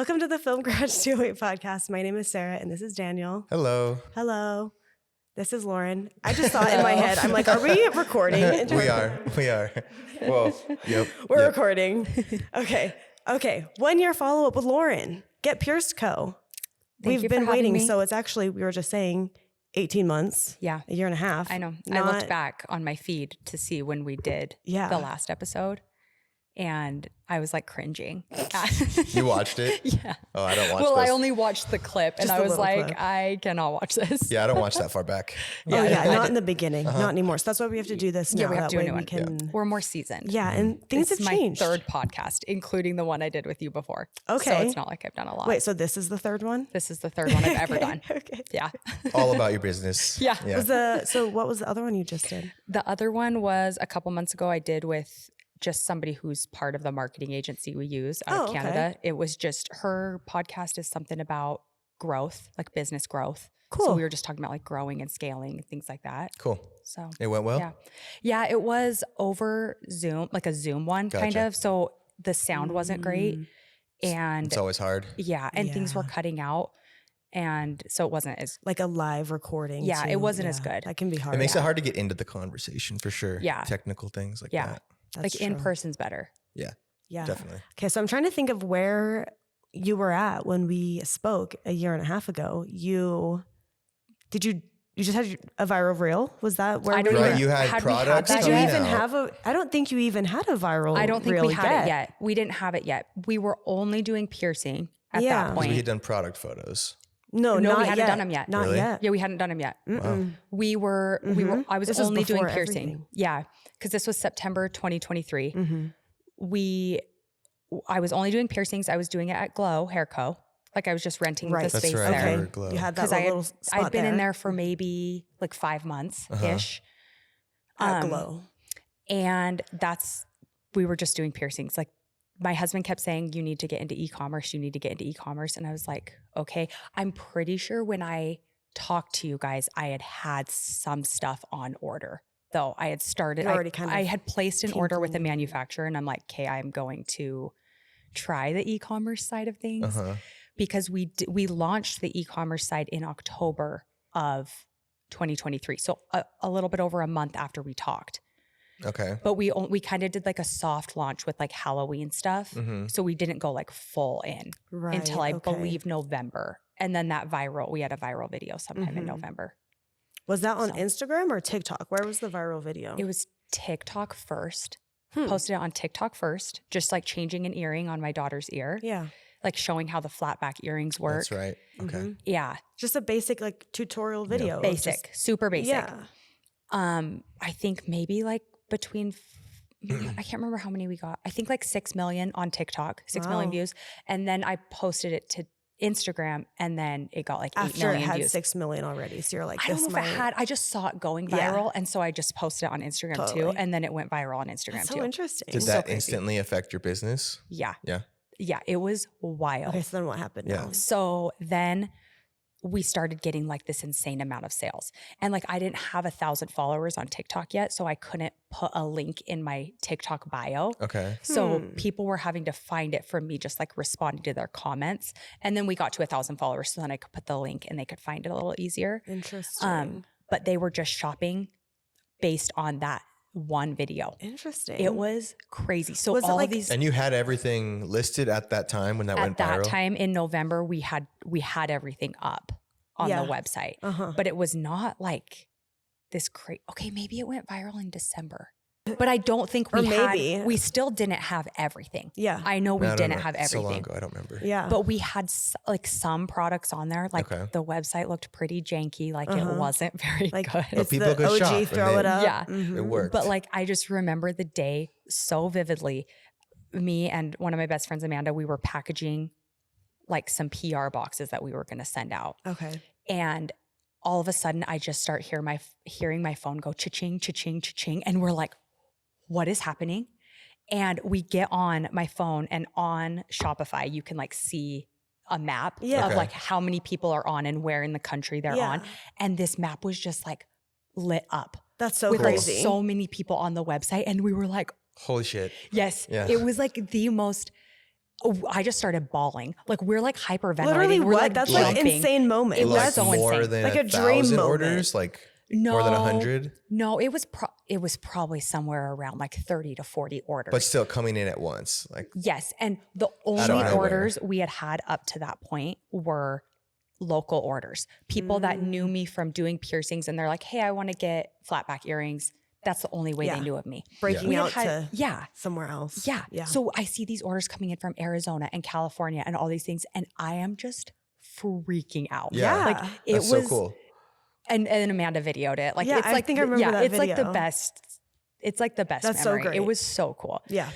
Welcome to the Film Garage 208 podcast. My name is Sarah and this is Daniel. Hello. Hello. This is Lorin. I just thought in my head, I'm like, are we recording? We are. Well, yep. We're recording. Okay. 1 year follow-up with Lorin. Get Pierced Co. We've been waiting. So it's actually, we were just saying 18 months. Yeah. A year and a half. I know. I looked back on my feed to see when we did the last episode. And I was like cringing. You watched it? Yeah. Oh, I don't watch Well, those. I only watched the clip and I was like, clip. I cannot watch this. Yeah, I don't watch that far back. Not in the beginning. Not anymore. So that's why we have to do this now. Yeah, we have to do a new one. Can... We're more seasoned. Yeah, and things have changed. It's my third podcast, including the one I did with you before. Okay. So it's not like I've done a lot. Wait, so this is the third one? This is the third one I've ever done. Okay. Yeah. All about your business. Yeah. So what was the other one you just did? The other one was a couple months ago I did with just somebody who's part of the marketing agency we use out of Canada. It was just, her podcast is something about growth, like business growth. Cool. So we were just talking about like growing and scaling and things like that. Cool. So it went well? Yeah, it was over Zoom, like a Zoom one kind of. So the sound wasn't great. And it's always hard. Yeah. And things were cutting out. And so it wasn't as like a live recording. Yeah, too. It wasn't as good. That can be hard. It makes it hard to get into the conversation for sure. Yeah. Technical things like that. That's like true. In person's better. Yeah. Definitely. Okay. So I'm trying to think of where you were at when we spoke a year and a half ago. You just had a viral reel? Was that where you had products? Did you even have I don't think you even had a viral reel. I don't think we had it yet. We didn't have it yet. We were only doing piercing at that point. So we had done product photos. No, we hadn't done them yet. Not yet. Yeah, we hadn't done them yet. Wow. I was only doing piercing. Everything. Yeah. Because this was September 2023. I was only doing piercings. I was doing it at Glow Hair Co. Like I was just renting the space there. Glow. You had that little spot I'd been in there for maybe like 5 months-ish. At Glow. And we were just doing piercings. Like my husband kept saying, you need to get into e-commerce. You need to get into e-commerce. And I was like, okay. I'm pretty sure when I talked to you guys, I had some stuff on order. Though I had started, I had placed an order with a manufacturer and I'm like, okay, I'm going to try the e-commerce side of things because we launched the e-commerce side in October of 2023. So a little bit over a month after we talked. Okay. But we kind of did like a soft launch with like Halloween stuff. So we didn't go like full in until I believe November. And then we had a viral video sometime in November. Was that on Instagram or TikTok? Where was the viral video? It was TikTok first. Posted it on TikTok first, just like changing an earring on my daughter's ear. Yeah. Like showing how the flat back earrings work. That's right. Okay. Yeah. Just a basic like tutorial video. Basic. Super basic. Yeah. I think maybe like between, I can't remember how many we got. I think like 6 million on TikTok, 6 million views. And then I posted it to Instagram and then it got like 8 million views. After it had 6 million already. So you're like, I don't know if it had, I just saw it going viral. And so I just posted it on Instagram too. And then it went viral on Instagram too. So interesting. Did that instantly affect your business? Yeah. Yeah. Yeah. It was wild. Okay. So then what happened now? So then we started getting like this insane amount of sales. And like I didn't have 1,000 followers on TikTok yet. So I couldn't put a link in my TikTok bio. Okay. So people were having to find it from me just like responding to their comments. And then we got to 1,000 followers. So then I could put the link and they could find it a little easier. Interesting. But they were just shopping based on that one video. Interesting. It was crazy. So was all it of these, and you had everything listed at that time when that went viral? At that time in November, we had everything up on the website, but it was not like this crazy. Okay, maybe it went viral in December, but I don't think we still didn't have everything. Yeah. I know we didn't have everything. So long ago, I don't remember. Yeah. But we had like some products on there. Like the website looked pretty janky. Like it wasn't very good. It's people the go OG shop throw it up. Yeah. It worked. But like, I just remember the day so vividly. Me and one of my best friends, Amanda, we were packaging like some PR boxes that we were going to send out. Okay. And all of a sudden I just start hearing my phone go cha-ching, cha-ching, cha-ching. And we're like, what is happening? And we get on my phone and on Shopify, you can like see a map of like how many people are on and where in the country they're on. And this map was just like lit up. That's so with crazy. Like so many people on the website. And we were like, holy shit. yes. Yeah. It was like the most I just started bawling. Like we're like hyperventilating. Literally, we're what? like That's jumping. like insane moment. It was Like so more insane. than Like a a dream 1,000 moment. orders, like No, more than 100, No, it was probably somewhere around like 30 to 40 orders. but still coming in at once. Like Yes. And the only of nowhere. orders we had up to that point were local orders. People that knew me from doing piercings and they're like, hey, I want to get flat back earrings. That's the only way Yeah. they knew of me. Breaking We had out to yeah. somewhere else. Yeah. Yeah. So I see these orders coming in from Arizona and California and all these things. And I am just freaking out. Yeah. Like it that's was so cool. And Amanda videoed it. Like Yeah, it's I like think I remember that it's like the video. best. It's like the best That's so memory. great. It was so cool. Yeah.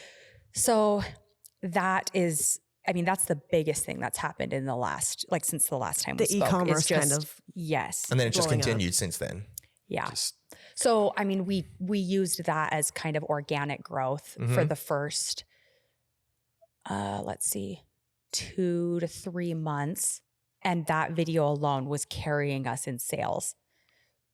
So that's the biggest thing that's happened in the last, like since the last time we The spoke. e-commerce is just, kind of. Yes. And then it just blowing up. continued since then. Yeah. Just, So, I mean, we used that as kind of organic growth for the first, let's see, 2 to 3 months. And that video alone was carrying us in sales,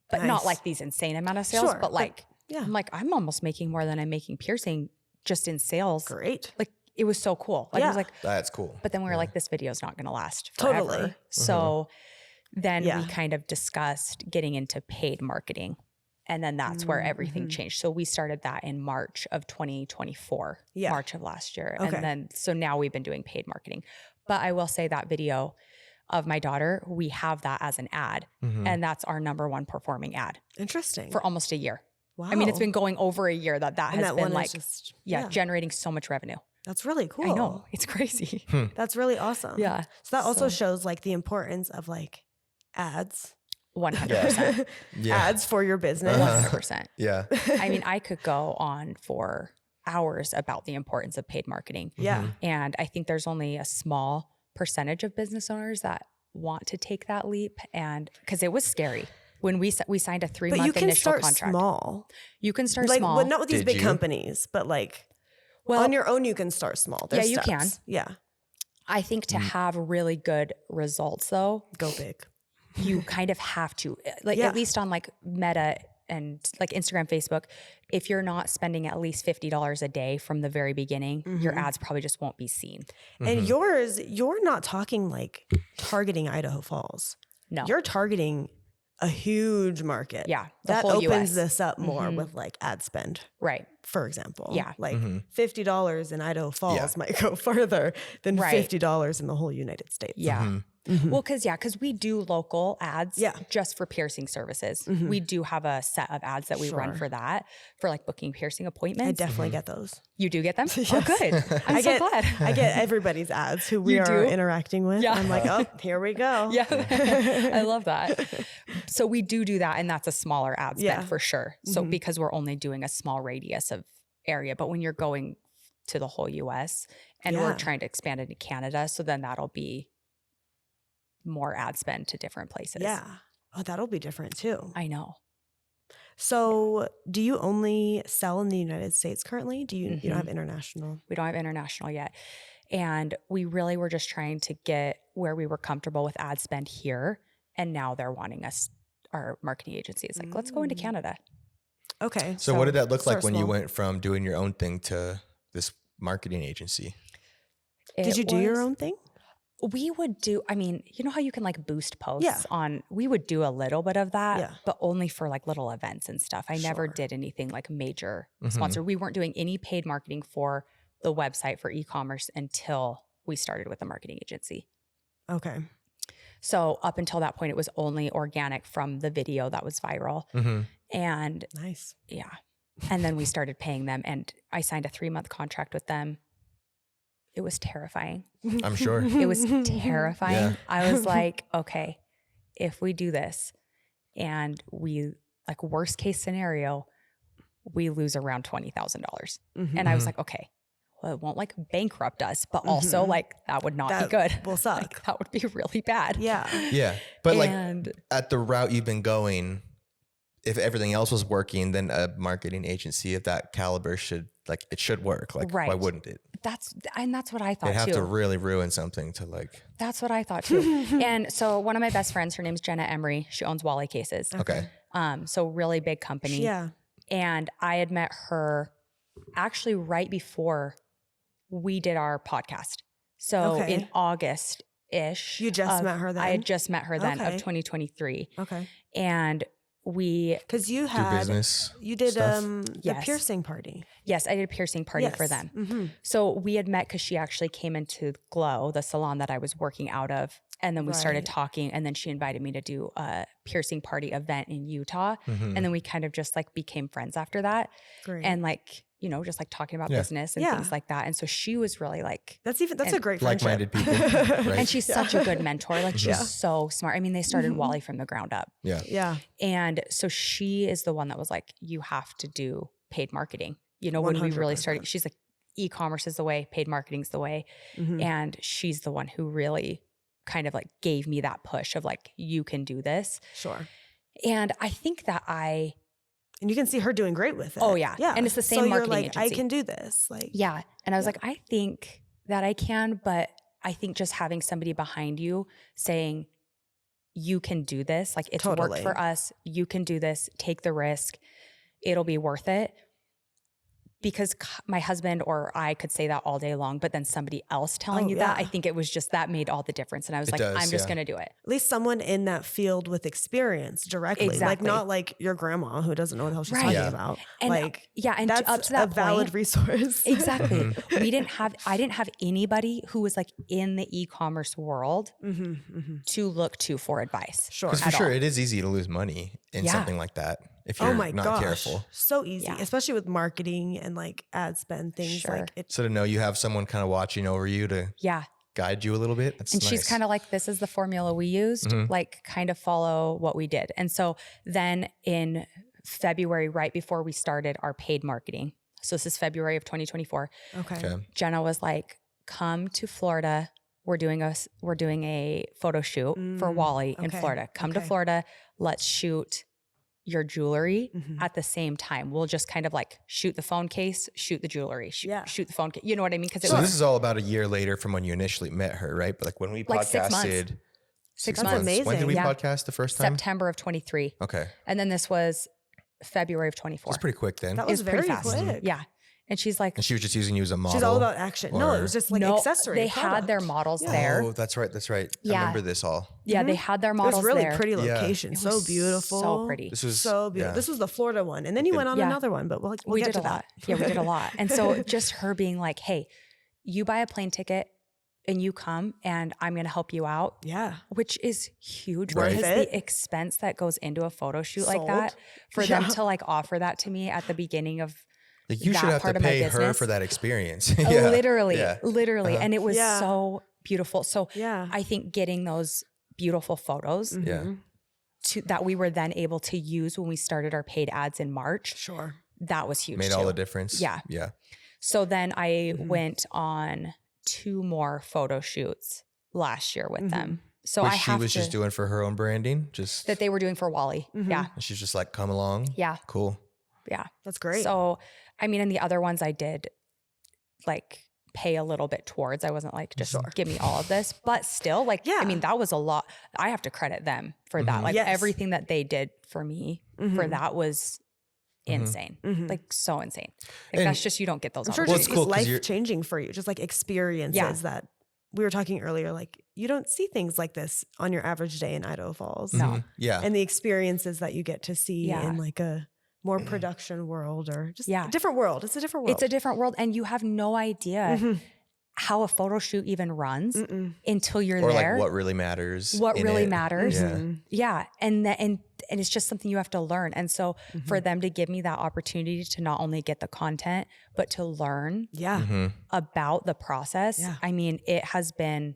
but not Nice. like these insane amount of sales, Sure, but like, yeah. I'm like, I'm almost making more than I'm making piercing just in sales. Great. Like it was so cool. Like I was Yeah. like, that's cool. but then we were like, this video is not going to last forever. Totally. So then Yeah. we kind of discussed getting into paid marketing. And then that's where everything changed. So we started that in March of 2024, Yeah. March of last year. Okay. And then, so now we've been doing paid marketing. But I will say that video of my daughter, we have that as an ad. And that's our #1 performing ad Interesting. for almost a year. Wow. I mean, it's been going over a year that and has that been one like, is just, generating so much revenue. That's really cool. I know. It's crazy. That's really awesome. Yeah. So that also So- shows like the importance of like ads. 100%. Yeah. Ads for your business. 100%. Yeah. I mean, I could go on for hours about the importance of paid marketing. Yeah. And I think there's only a small percentage of business owners that want to take that leap. And because it was scary when we signed a 3-month But you can initial start contract. small. You can start Like, small. well, not with these Did big you? companies, but like Well, on your own, you can start small. There's Yeah, you can. steps. Yeah. I think to have really good results though, Go big. you kind of have to, like Yeah. at least on like Meta and like Instagram, Facebook, if you're not spending at least $50 a day from the very beginning, your ads probably just won't be seen. And yours, you're not talking like targeting Idaho Falls. No. You're targeting a huge market. Yeah, the That whole opens US. this up more with like ad spend, Right. for example. Yeah. Like $50 in Idaho Falls Yeah. might go further than Right. $50 in the whole United States. Yeah. Well, because we do local ads Yeah. just for piercing services. We do have a set of ads that we run Sure. for that, for like booking piercing I appointments. definitely get those. You do get them? Oh, Yes. good. I'm so glad. I get everybody's ads who we You are do? interacting with. Yeah. I'm like, oh, here we go. Yeah. I love that. So we do that. And that's a smaller ad spend Yeah. for sure. So because we're only doing a small radius of area, but when you're going to the whole US and Yeah. we're trying to expand into Canada, so then that'll be more ad spend to different places. Yeah. Oh, that'll be different too. I know. So, do you only sell in the United States currently? Do you you don't have international? We don't have international yet. And we really were just trying to get where we were comfortable with ad spend here. And now they're wanting us, our marketing agency is like, let's go into Canada. Okay. So what did that look like start when you small. went from doing your own thing to this marketing agency? Did you do your own thing? We would do, I mean, you know how you can like boost posts Yeah. on, we would do a little bit of that, Yeah. but only for like little events and stuff. I never Sure. did anything like major sponsor. We weren't doing any paid marketing for the website for e-commerce until we started with the marketing agency. Okay. So up until that point, it was only organic from the video that was viral. And Nice. yeah. And then we started paying them and I signed a 3-month contract with them. It was terrifying. I'm sure. It was terrifying. Yeah. I was like, okay, if we do this and we, like worst case scenario, we lose around $20,000. And I was like, okay, well, it won't like bankrupt us, but also like that would not That be good. will suck. Like, that would be really bad. Yeah. Yeah. But like And at the route you've been going, if everything else was working, then a marketing agency of that caliber should work. Like why Right. wouldn't it? that's what I thought They'd have too. to really ruin something to like, That's what I thought too. And so one of my best friends, her name's Jenna Emery. She owns Wally Cases. okay. So really big company. Yeah. And I had met her actually right before we did our podcast. So Okay. in August-ish. You just met her then? I had just met her then of Okay. 2023. Okay. And we, Because you Do had, business. you did stuff? the Yes. piercing party. yes, I did a piercing party for Yes. them. Mm-hmm. So we had met because she actually came into Glow, the salon that I was working out of. And then we started Right. talking, and then she invited me to do a piercing party event in Utah. And then we kind of just like became friends after that. Great. And like, you know, just like talking about Yeah. business and Yeah. things like that. And so she was really like, that's a and great friendship. Like-minded people, right? and she's such a good mentor. Like she's Yeah. so smart. I mean, they started Wally from the ground up. Yeah. Yeah. And so she is the one that was like, you have to do paid marketing. You know, when we really 100%. started, she's like, e-commerce is the way, paid marketing's the way. Mhm. And she's the one who really kind of like gave me that push of like, you can do this. Sure. And I think that And you can see her doing great with it. Oh, yeah. Yeah. And it's the same so you're marketing like, I agency. can do this. Like, yeah. And I was Yeah. like, I think that I can, but I think just having somebody behind you saying, you can do this, like it's Totally. worked for us. You can do this, take the risk. It'll be worth it. Because my husband or I could say that all day long, but then somebody else telling Oh, you that, yeah. I think it was just that made all the difference. And I was It like, does, I'm just yeah. going to do it. at least someone in that field with experience directly. Like Exactly. not like your grandma who doesn't know what the hell she's Right. talking Yeah. about. And like yeah, and that's up to that a valid point, resource. exactly. I didn't have anybody who was like in the e-commerce world Mm-hmm, mm-hmm. to look to for advice. Sure. Because for at sure, all. it is easy to lose money in Yeah. something like that if you're Oh my not gosh. careful. So easy, Yeah. especially with marketing and like ad spend things. Sure. Like it's So to know you have someone kind of watching over you to Yeah. guide you a little bit, that's And nice. she's kind of like, this is the formula we used, Mhm. like kind of follow what we did. And so then in February, right before we started our paid marketing, so this is February of 2024, okay. Okay. Jenna was like, come to Florida. We're doing a photo shoot for Wally in okay, Florida. Come to okay. Florida. Let's shoot your jewelry Mhm. at the same time. We'll just kind of like shoot the phone case, shoot the jewelry, Yeah. shoot the phone case. You know what I mean? Because it So was this is all about a year later from when you initially met her, right? But like when we Like 6 months. podcasted, 6 That's months. amazing. When did we Yeah. podcast the first time? September of 23. Okay, And then this was February of 24. that's pretty quick then. That It was was pretty very fast. quick. Yeah. And she's like, And she was just using you as a model. She's all about action. No, it or- was just like no, accessory. they had their product. models Yeah. there. Oh, that's right. That's right. I Yeah. remember this all. Yeah, they had their It models was really there. pretty Yeah. location. It So was beautiful. So pretty. This was So beautiful. yeah. This was the Florida one. And then you went on Yeah. another one, but we'll we get did to a lot. that. Yeah, we did a lot. And so just her being like, hey, you buy a plane ticket and you come and I'm going to help you out, Yeah. which is huge Right. because Worth it. the expense that goes into a photo shoot like Sold. that, for Yeah. them to like offer that to me at the beginning of Like you should that have part to of my pay her business. for that experience. Yeah. literally, Yeah. literally. Uh-huh. And it was Yeah. so beautiful. So Yeah. I think getting those beautiful photos Yeah. Mhm. that we were then able to use when we started our paid ads in March, Sure. that was huge Made too. all the difference. Yeah. Yeah. So then I Mhm. went on 2 more photo shoots last year with them. So Which I she have was to, just doing for her own branding. Just that they were doing for Wally. Mhm. Yeah. and she's just like, come along. Yeah. Cool. Yeah. That's great. So, I mean, and the other ones I did like pay a little bit towards. I wasn't like, just give me all of this, but still like, Yeah. I mean, that was a lot. I have to credit them for that. Mhm. Like Yes. everything that they did for me for Mhm. that was insane. Mhm. Like so insane. Like And- that's just, you don't get those I'm sure Well, opportunities. it's cool 'cause it's you're- life changing for you. Just like experiences that we were talking earlier. Like you don't see things like this on your average day in Idaho Falls. No. Mhm. Yeah. And the experiences that you get to see Yeah. in like a more production world or just Yeah. a different world. It's a different world. It's a different world. And you have no idea Mhm. how a photo shoot even runs Mm-mm. until you're or there. like what really matters. What in really it. matters. Yeah. Mhm. Yeah. And it's just something you have to learn. And so for them to give me that opportunity to not only get the content, but to learn Yeah. Mhm. about the process, Yeah. I mean, it has been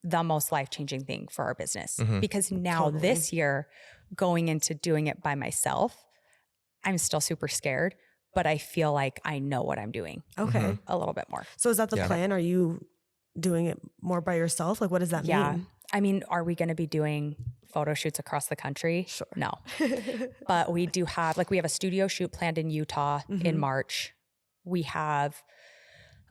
the most life-changing thing for our business Mhm. because now Totally. this year going into doing it by myself, I'm still super scared, but I feel like I know what I'm doing Okay. Mhm. a little bit more. So is that the Yeah. plan? Are you doing it more by yourself? Like what does that Yeah. mean? I mean, are we going to be doing photo shoots across the country? Sure. No. But we do have, like, we have a studio shoot planned in Utah in Mhm. March. We have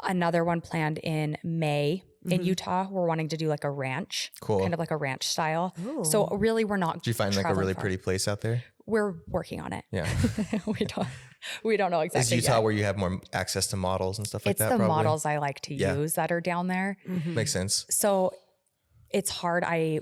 another one planned in May In Utah, we're wanting to do like a ranch, Cool. kind of like a ranch style. Ooh. So really, we're not. Did you find like a traveling really far. pretty place out there? We're working on it. Yeah. we don't know Is exactly. Utah yet. where you have more access to models and stuff like It's that? the Probably? models I like to Yeah. use that are down there. Makes sense. So it's hard. I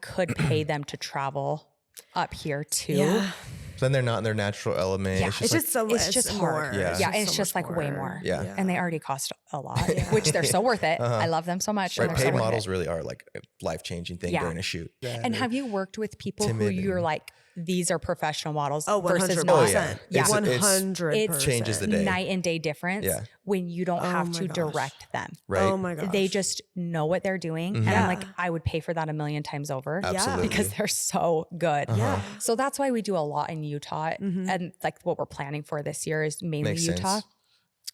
could pay them to travel up here too. Yeah. Then they're not in their natural element. Yeah. It's It's just just so it's just more. hard. Yeah. Yeah, and it's so just much like way more. Yeah. And they already cost a lot, which they're so worth it. I love them so much. right. and they're so Paid worth models it. really are like a life-changing thing Yeah. during a shoot. And have you worked with people who timid you're and- like, these are professional models Oh, 100%. versus not? yeah. Yeah. It's- 100%. It changes the day. night and day difference Yeah. when you don't have my to gosh. direct them. Right. Oh my gosh. They just know what they're doing. And Yeah. I'm like, I would pay for that a million times over. Absolutely. Because they're so good. Yeah. So that's why we do a lot in Utah. And like what we're planning for this year is mainly Makes Utah. sense.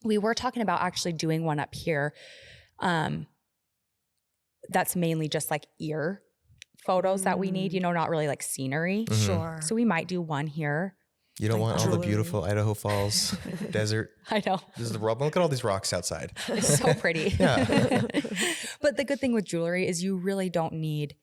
We were talking about actually doing one up here. That's mainly just like ear photos that we need, not really like scenery. Sure. So we might do one here. You don't want all the jewelry. beautiful Idaho Falls desert. I know. This is the rock. Look at all these rocks outside. It's so pretty. Yeah. But the good thing with jewelry is you really don't need,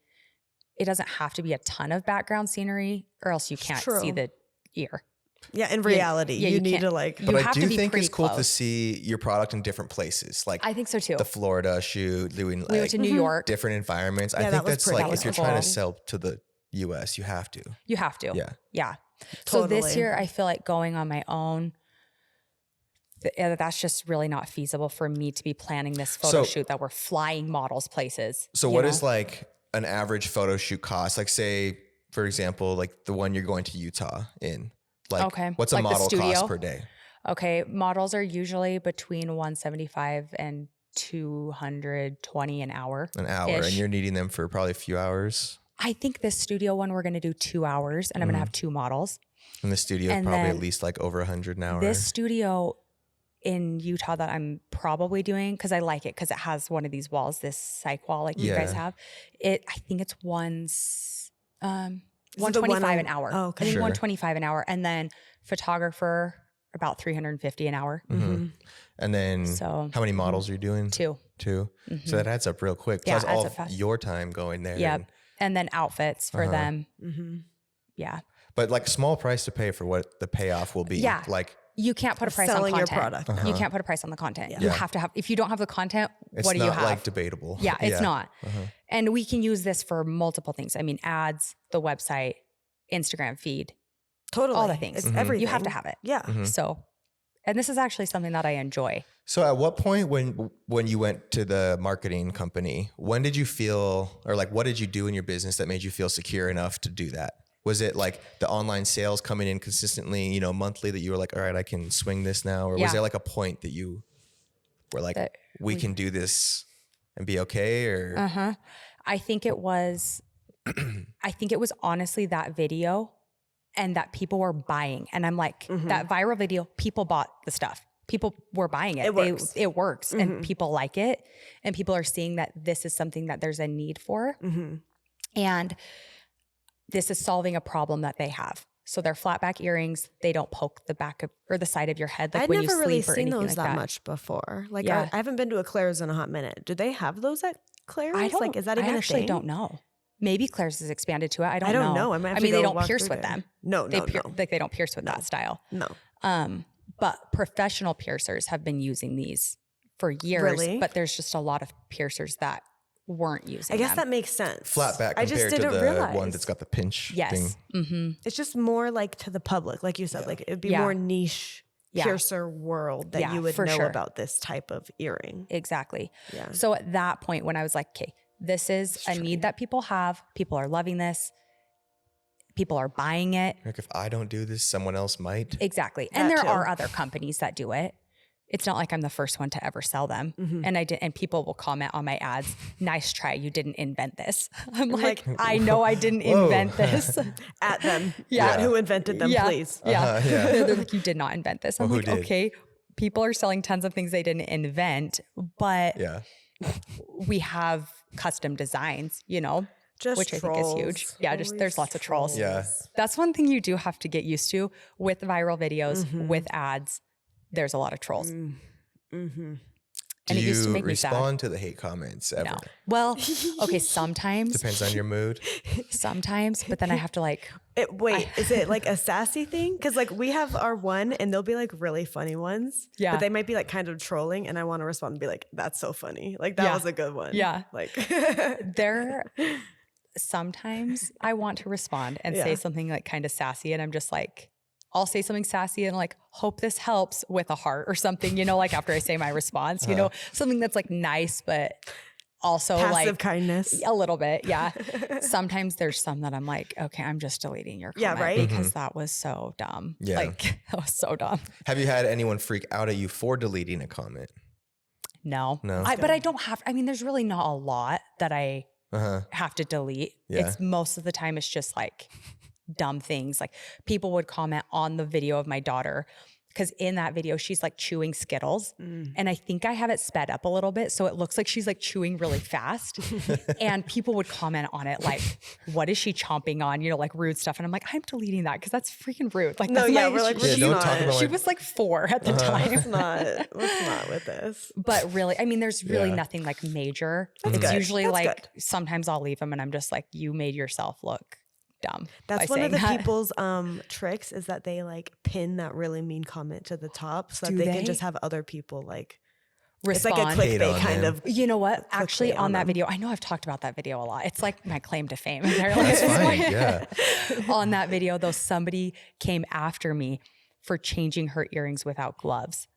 it doesn't have to be a ton of background scenery or else you can't True. see the ear. Yeah. In reality, yeah, you you need can't- to like. you But I have do to be think it's pretty cool to close. see your product in different places, like I think so too. the Florida shoot, doing We went like to New York. different environments. I Yeah, think that was that's pretty like cool. if you're trying to Cool. sell to the US, you have to. You have to. Yeah. Yeah. So this Totally. year I feel like going on my own, that's just really not feasible for me to be planning this photo So- shoot that we're flying models places. So you what know? is like an average photo shoot cost? Like say, for example, like the one you're going to Utah in. Like Okay. what's a Like the model cost studio? per day? Okay, models are usually between 175 and 220 an hour. An hour. Ish. And you're needing them for probably a few hours. I think this studio one we're going to do 2 hours and I'm going to have 2 models. And the studio And probably at then least like over 100 an hour. This studio in Utah that I'm probably doing because I like it because it has one of these walls, this psych wall like you guys Yeah. have. I think it's the one 125 an on- hour. Oh, okay. I think Sure. 125 an hour, and then photographer about 350 an hour. Mhm. And then So- how many models are you doing? 2. Two. So that adds up real quick. Yeah, Plus it adds all up of fast. your time going there. Yep. and- And then outfits for them. Yeah. but like small price to pay for what the payoff will be. Yeah. Like You can't put a price Selling on your content. product. You can't put a price on the content. You Yeah. have to have, if you don't have the content, it's what do not you have? like debatable. Yeah, it's not. And we can use this for multiple things. I mean, ads, the website, Instagram feed, Totally. all the things. It's everything. You have to have it. Yeah. So, and this is actually something that I enjoy. So at what point when you went to the marketing company, when did you feel, or like what did you do in your business that made you feel secure enough to do that? Was it like the online sales coming in consistently, monthly that you were like, all right, I can swing this now? Or was Yeah. there like a point that you were like, That we can do this and be okay? Or I think it was honestly that video and that people were buying. And I'm like, that viral video, people bought the stuff. People were buying it. It works. And people like it. And people are seeing that this is something that there's a need for. And this is solving a problem that they have. So they're flat back earrings. They don't poke the back of or the side of your head like I'd when never you sleep really or seen anything those like that much before. Like Yeah. I haven't been to a Claire's in a hot minute. Do they have those at Claire's? I don't, like, is that even I a actually thing? don't know. Maybe Claire's has expanded to it. I don't know. I might have to mean, they go don't walk pierce through with there. them. No, They no. like they don't pierce with that style. No. But professional piercers have been using these for years. Really? But there's just a lot of piercers that weren't using I guess them. that makes sense. flat back I just compared to didn't the realize. one that's got the pinch Yes. thing? Mm-hmm. It's just more like to the public, like you said. Like it'd be Yeah. more niche Yeah. piercer world that Yeah, you would for know sure. about this type of earring. Exactly. Yeah. So at that point when I was like, okay, this is a need that people have. People are loving this. People are buying it. Like if I don't do this, someone else might. Exactly. And That there too. are other companies that do it. It's not like I'm the first one to ever sell them. And I did, and people will comment on my ads, nice try, you didn't invent this. I'm like, I know I didn't invent this. At them. Yeah. At who invented them, yeah. please. Yeah. yeah. They're like, you did not invent this. I'm Well, who like, did? okay, people are selling tons of things they didn't invent, but Yeah. we have custom designs, Just which I think is huge. trolls. Yeah, just there's lots of trolls. Yeah. That's one thing you do have to get used to with viral videos, with ads. There's a lot of trolls. Do And Do it used to you make me sad. respond to the hate comments ever? No. Well, okay, sometimes. Depends on your mood. Sometimes, but then I have to like, Wait, is it like a sassy thing? Because like we have our one and they'll be like really funny ones. Yeah. But they might be like kind of trolling and I want to respond and be like, that's so funny. Like that Yeah. was a good one. Yeah. Like sometimes I want to respond and Yeah. say something like kind of sassy. And I'm just like, I'll say something sassy and like, hope this helps with a heart or something, you know, like after I say my response, you know, something that's like nice, but also passive like kindness. a little bit. Yeah. Sometimes there's some that I'm like, okay, I'm just deleting your comment Yeah, right? because that was so dumb. Yeah. Like that was so dumb. Have you had anyone freak out at you for deleting a comment? No. No. But I don't have, I mean, there's really not a lot that I Uh-huh. have to delete. Yeah. It's most of the time it's just like dumb things. Like people would comment on the video of my daughter because in that video she's like chewing Skittles and I think I have it sped up a little bit so it looks like she's like chewing really fast and people would comment on it like, what is she chomping on, you know, like rude stuff, and I'm like, I'm deleting that because that's freaking rude. Like No, that's yeah, my- we're like, Yeah, she's don't not. talk about she like, was like 4 at the time. Let's not with this. But really, I mean, there's really Yeah. nothing like major. That's It's good. usually That's like good. sometimes I'll leave them and I'm just like, you made yourself look dumb. That's by one of the saying that. people's tricks is that they like pin that really mean comment to the top so that Do they they? can just have other people like Respond. it's like a Hate on clickbait kind them. of. You know what? Actually, clickbait on on that them. video, I know I've talked about that video a lot. It's like my claim to fame. Apparently. That's fine. Yeah. On that video, though, somebody came after me for changing her earrings without gloves.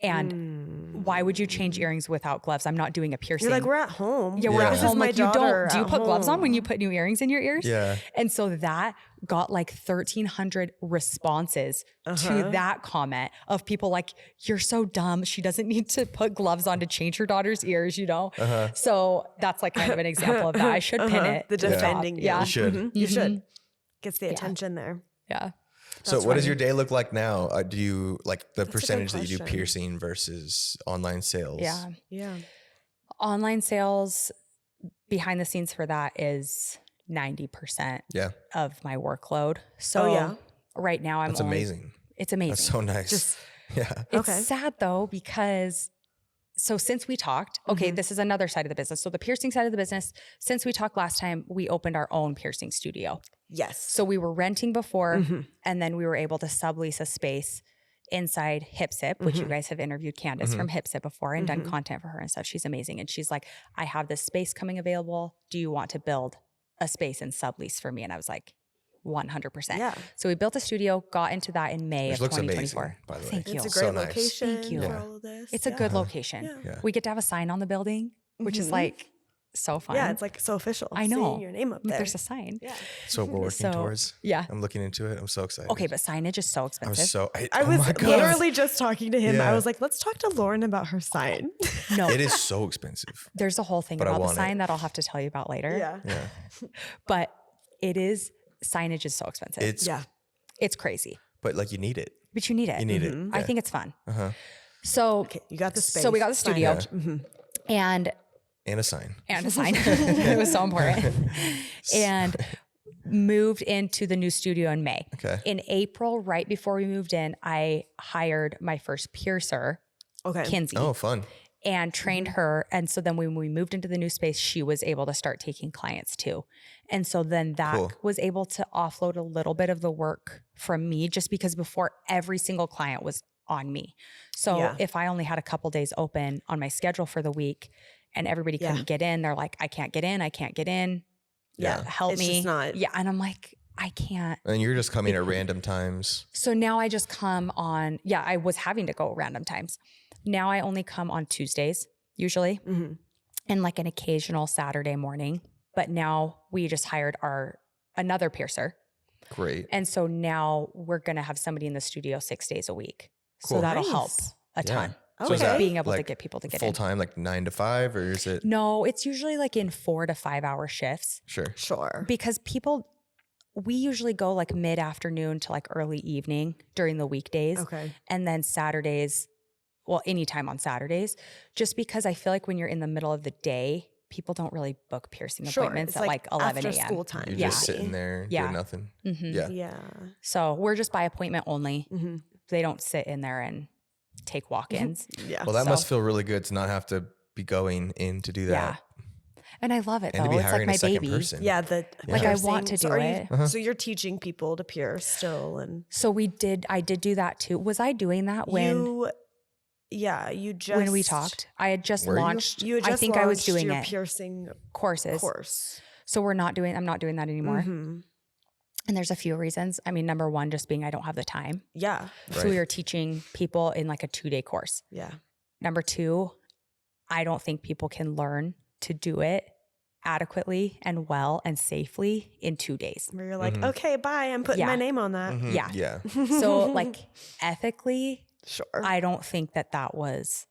And why would you change earrings without gloves? I'm not doing a piercing. You're like, we're at home. Yeah, we're Yeah. at This is home. my Like you daughter don't. Do you at put gloves on when home. you put new earrings in your ears? Yeah. And so that got like 1,300 responses to that comment of people like, you're so dumb. She doesn't need to put gloves on to change her daughter's ears, you know? So that's like kind of an example of that. I should pin it. The to top. defending you. Yeah. You should. Mhm. You should. Gets the attention there. Yeah. So That's what does funny. your day look like now? Do you like the a good percentage that you do question. piercing versus online sales? Yeah. Yeah. Online sales behind the scenes for that is 90% Yeah. of my workload. So yeah? right now I'm That's only, amazing. It's amazing. That's so nice. Just yeah. It's Okay. sad though, because so since we talked, okay, this is another side of the business. So the piercing side of the business, since we talked last time, we opened our own piercing studio. yes. So we were renting before and then we were able to sublease a space inside Hip Sip, which you guys have interviewed Candace from Hip Sip before and done content for her and stuff. She's amazing. And she's like, I have this space coming available. Do you want to build a space and sublease for me? And I was like, 100%. Yeah. So we built a studio, got into that in May Which of looks 2024. amazing, by the way. Thank you. It's a So great nice. location Thank you. for Yeah. all of this. It's a good location. Yeah. We get to have a sign on the building, which is like so fun. Yeah, it's like so official. I know. Seeing your name up there. There's a sign. yeah. So we're working So, towards. yeah. I'm looking into it. I'm so excited. Okay, but signage is so I expensive. was so. I oh was my God. literally just talking to him. Yeah. I was like, let's talk to Lorin about her sign. No, It is so expensive. there's a whole thing But I about the want sign it. that I'll have to tell you about later. yeah. Yeah. But signage is so expensive. It's. Yeah. It's crazy, But like you need it. but you need it. You need it. I Yeah. think it's fun. Uh-huh. So, Okay, you got the space. so we got the studio Signage. and And a sign. a sign. It was so important. And moved into the new studio in May. Okay. In April, right before we moved in, I hired my first piercer, Okay. Kinsey, Oh, fun. and trained her. And so then when we moved into the new space, she was able to start taking clients too. And so then that Cool. was able to offload a little bit of the work from me, just because before every single client was on me. So Yeah. if I only had a couple days open on my schedule for the week and everybody Yeah. couldn't get in, they're like, I can't get in. I can't get in. Yeah. Help It's me. just not- Yeah. And I'm like, I can't. And you're just coming at random times. So now I just come on, I was having to go random times. Now I only come on Tuesdays usually and like an occasional Saturday morning. But now we just hired another piercer. Great. And so now we're going to have somebody in the studio 6 days a week. So Cool. that'll Nice. help a ton. So is Okay. that Being able to like get people to get full in. time, like 9 to 5, or is it? No, it's usually like in 4 to 5 hour shifts. Sure. Sure. Because we usually go like mid-afternoon to like early evening during the weekdays. Okay. And then Saturdays, well, anytime on Saturdays, just because I feel like when you're in the middle of the day, people don't really book piercing Sure. appointments It's at like 11 after a.m. school time. You're Yeah. just sitting there Yeah. doing nothing. Mhm. Yeah. Yeah. So we're just by appointment only. Mhm. They don't sit in there and take walk-ins. Yeah. Well, that So- must feel really good to not have to be going in to do that. Yeah. And I love it And to though. be It's like hiring my a second baby. person. Yeah. The Like, I piercing. want to So do are it. So you're teaching people to pierce still, and So I did do that too. Was I doing that when you just when we talked? I had just Were you? launched. You had just I think I was launched doing your it. piercing Courses. course. So I'm not doing that anymore. Mhm. And there's a few reasons. I mean, number one, just being I don't have the time. Yeah. So we were teaching people in like a 2-day course. Yeah. Number two, I don't think people can learn to do it adequately and well and safely in 2 days. Where you're like, okay, bye. I'm putting my Yeah. name on that. Mhm. Yeah. Yeah. So like ethically, Sure. I don't think that was.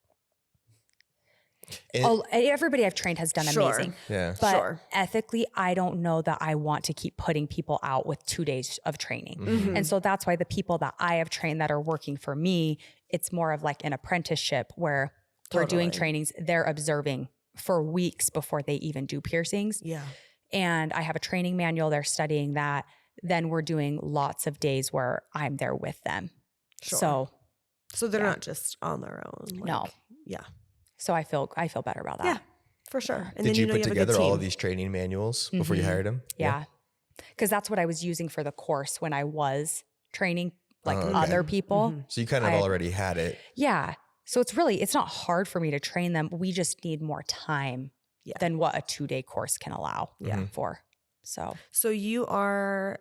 And- Everybody I've trained has done Sure. amazing. yeah. But Sure. ethically, I don't know that I want to keep putting people out with 2 days of training. Mm-hmm. And so that's why the people that I have trained that are working for me, it's more of like an apprenticeship where we're doing Totally. trainings. They're observing for weeks before they even do piercings. Yeah. And I have a training manual. They're studying that. Then we're doing lots of days where I'm there with them. Sure. So they're yeah. not just on their own. Like, No. Yeah. So I feel better about that. Yeah. For sure. And Did then you know put have a good together all team. of these training manuals before you hired them? Yeah. Because that's what I was using for the course when I was training like Okay. other people. So you kind of I- already had it. Yeah. So it's not hard for me to train them. We just need more time Yeah. than what a 2-day course can allow Yeah. for. So So you are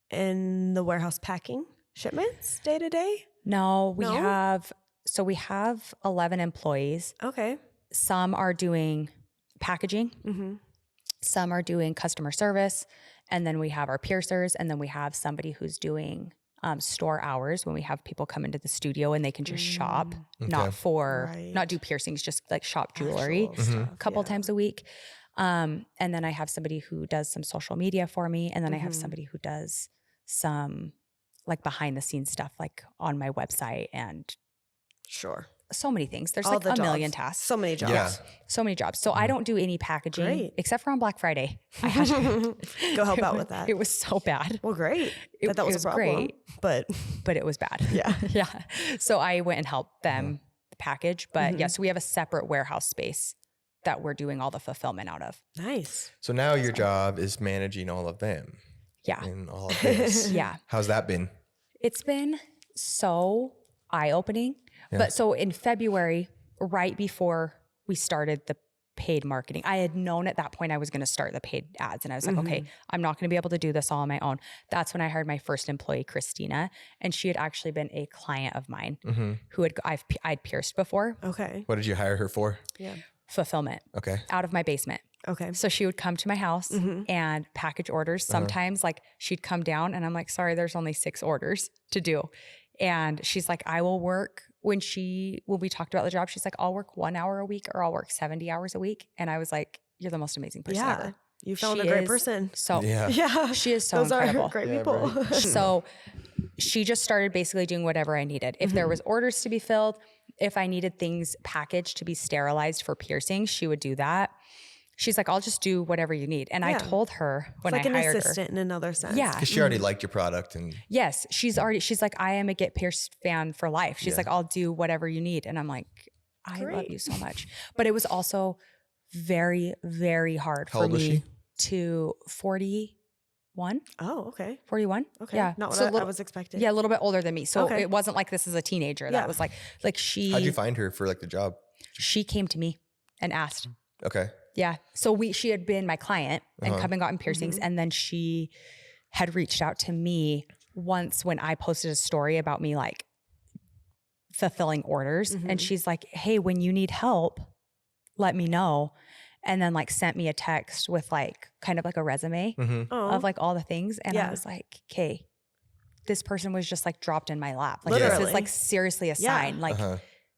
in the warehouse packing shipments day to day? no, we No? have 11 employees. Okay. Some are doing packaging. Mm-hmm. Some are doing customer service. And then we have our piercers. And then we have somebody who's doing store hours when we have people come into the studio and they can just shop, not Right. not do piercings, just like shop jewelry a couple times a week. And then I have somebody who does some social media for me. And then I have somebody who does some like behind the scenes stuff, like on my website and Sure. so many things. There's All like the a million jobs. tasks. So many jobs. Yeah. So many jobs. So I don't do any packaging Great. except for on Black Friday. I had to Go help out with that. It was so bad, Well, great. It- that was it was a problem. great. But but it was bad. yeah. Yeah. So I went and helped them package. But yes, we have a separate warehouse space that we're doing all the fulfillment out of. Nice. So now your job is managing all of them Yeah. and all of this. Yeah. How's that been? It's been so eye-opening. But so in February, right before we started the paid marketing, I had known at that point I was going to start the paid ads. And I was like, okay, I'm not going to be able to do this all on my own. That's when I hired my first employee, Christina. And she had actually been a client of mine who I'd pierced before. Okay. What did you hire her for? Yeah. Fulfillment Okay. out of my basement. Okay. So she would come to my house and package orders. Sometimes like she'd come down and I'm like, sorry, there's only 6 orders to do. And she's like, I will work when we talked about the job, she's like, I'll work 1 hour a week or I'll work 70 hours a week. And I was like, you're the most amazing person Yeah. ever. You found She a great is person. So Yeah. Yeah. she is so Those incredible. are great people. So she just started basically doing whatever I needed. If there was orders to be filled, if I needed things packaged to be sterilized for piercing, she would do that. She's like, I'll just do whatever you need. And I Yeah. told her when like I an hired assistant in another sense. her. Yeah. Because she already liked your product and Yes. She's like, I am a Get Pierced fan for life. She's like, I'll do whatever you need. And I'm like, I love Great. you so much. But it was also very, very hard How for old was me she? to 41. Oh, okay. 41. Okay. Yeah. Not what So I little- was expecting. Yeah, a little bit older than me. So Okay. it wasn't like this is a teenager. Yeah. That was like she how'd you find her for like the job? she came to me and asked. Okay. Yeah. So she had been my client and come and gotten piercings. And then she had reached out to me once when I posted a story about me like fulfilling orders. And she's like, hey, when you need help, let me know. And then like sent me a text with like kind of like a resume Oh. of like all the things. And I Yeah. was like, okay, this person was just like dropped in my lap. Like this Literally. is like seriously a Yeah. sign. Like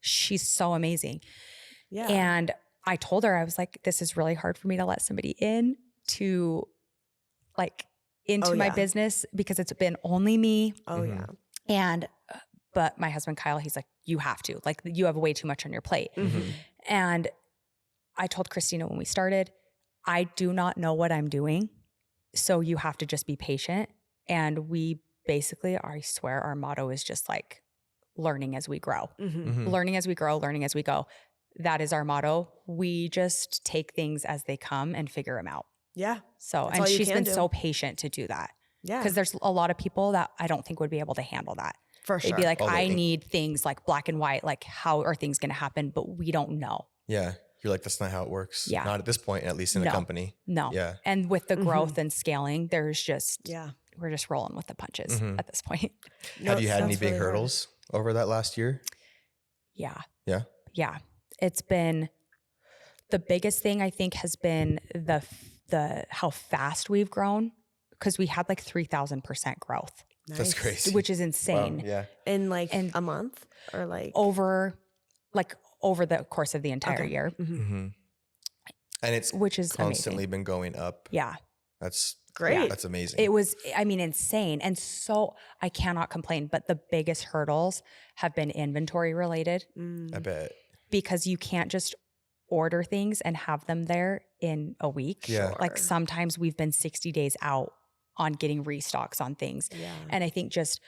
she's so amazing. yeah. And I told her, I was like, this is really hard for me to let somebody in to like into Oh, my yeah. business because it's been only me. oh yeah. And, but my husband, Kyle, he's like, you have to, like, you have way too much on your plate. And I told Christina when we started, I do not know what I'm doing. So you have to just be patient. And we basically, I swear our motto is just like, learning as we grow. Mm-hmm. Learning as we grow, learning as we go. That is our motto. We just take things as they come and figure them out. Yeah. So, That's and all you she's can been do. so patient to do that. Yeah. Because there's a lot of people that I don't think would be able to handle that. For sure. They'd be like, Oh, I need things like black and white. Like, how are things going to happen? But we don't know. Yeah. You're like, that's not how it works. Yeah. Not at this point, at least in a company. No. Yeah. And with the growth and scaling, there's just, yeah. we're just rolling with the punches at this point. Have you had any That's big really hard. hurdles over that last year? Yeah. Yeah. Yeah. It's been, the biggest thing I think has been the how fast we've grown, because we had like 3,000% growth, That's Nice. crazy. which is insane. Wow. Yeah. In like And- a month or like Over the course of the entire Okay. year, Mm-hmm. And it's which is constantly amazing. been going up. Yeah. That's great. That's amazing. It was, I mean, insane. And so I cannot complain, but the biggest hurdles have been inventory related, I bet. because you can't just order things and have them there in a week. Yeah. Like sometimes we've been 60 days out on getting restocks on things. Yeah. And I think just